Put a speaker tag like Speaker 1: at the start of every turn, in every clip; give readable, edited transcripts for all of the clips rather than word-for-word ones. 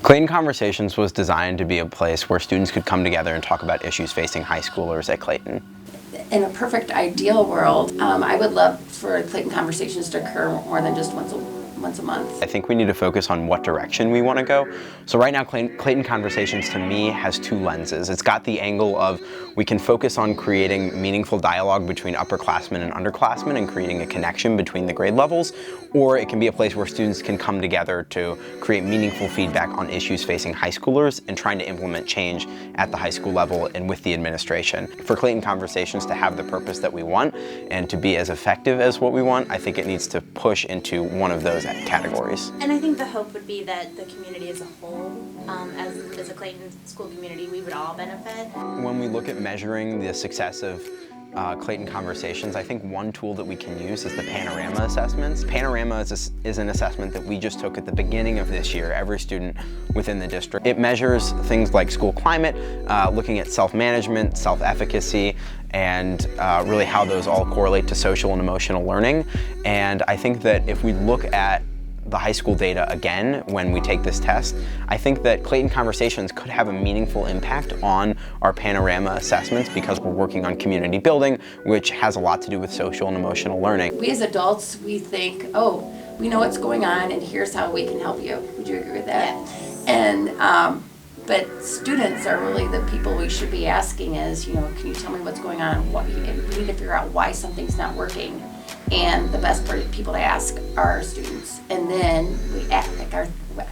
Speaker 1: Clayton Conversations was designed to be a place where students could come together and talk about issues facing high schoolers at Clayton.
Speaker 2: In a perfect ideal world, I would love for Clayton Conversations to occur more than just once a month.
Speaker 1: I think we need to focus on what direction we want to go. So right now, Clayton Conversations to me has two lenses. It's got the angle of we can focus on creating meaningful dialogue between upperclassmen and underclassmen and creating a connection between the grade levels, or it can be a place where students can come together to create meaningful feedback on issues facing high schoolers and trying to implement change at the high school level and with the administration. For Clayton Conversations to have the purpose that we want and to be as effective as what we want, I think it needs to push into one of those categories.
Speaker 3: And I think the hope would be that the community as a whole, as a Clayton school community, we would all benefit.
Speaker 1: When we look at measuring the success of Clayton Conversations, I think one tool that we can use is the Panorama assessments. Panorama is an assessment that we just took at the beginning of this year, every student within the district. It measures things like school climate, looking at self-management, self-efficacy, and really how those all correlate to social and emotional learning. And I think that if we look at the high school data again when we take this test, I think that Clayton Conversations could have a meaningful impact on our Panorama assessments because we're working on community building, which has a lot to do with social and emotional learning.
Speaker 2: We as adults, we think, oh, we know what's going on and here's how we can help you. Would you agree with that?
Speaker 3: Yes.
Speaker 2: And but students are really the people we should be asking is, can you tell me what's going on? We need to figure out why something's not working. And the best people to ask are our students. And then we act like I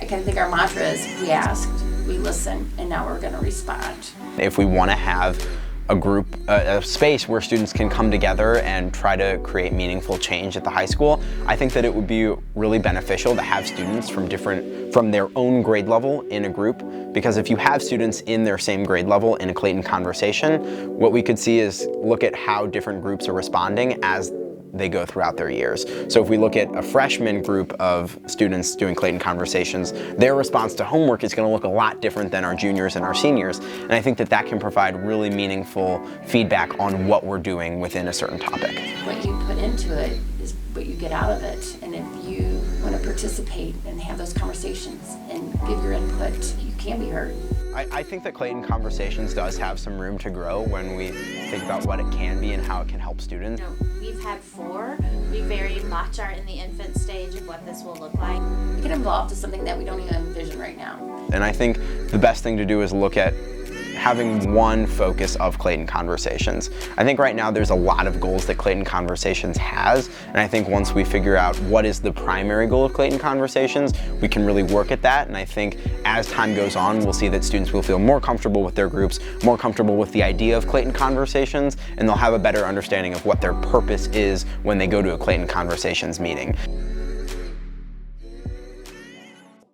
Speaker 2: kind of think our mantra is we asked, we listened, and now we're going to respond.
Speaker 1: If we want to have a group, a space where students can come together and try to create meaningful change at the high school, I think that it would be really beneficial to have students from their own grade level in a group, because if you have students in their same grade level in a Clayton Conversation, what we could see is look at how different groups are responding as they go throughout their years. So if we look at a freshman group of students doing Clayton Conversations, their response to homework is going to look a lot different than our juniors and our seniors. And I think that that can provide really meaningful feedback on what we're doing within a certain topic.
Speaker 2: What you put into it is what you get out of it. And if you want to participate and have those conversations and give your input, you can be heard.
Speaker 1: I think that Clayton Conversations does have some room to grow when we think about what it can be and how it can help students.
Speaker 3: We've had 4. We very much are in the infant stage of what this will look like.
Speaker 2: We get involved in something that we don't even envision right now.
Speaker 1: And I think the best thing to do is look at having one focus of Clayton Conversations. I think right now there's a lot of goals that Clayton Conversations has, and I think once we figure out what is the primary goal of Clayton Conversations, we can really work at that. And I think as time goes on, we'll see that students will feel more comfortable with their groups, more comfortable with the idea of Clayton Conversations, and they'll have a better understanding of what their purpose is when they go to a Clayton Conversations meeting.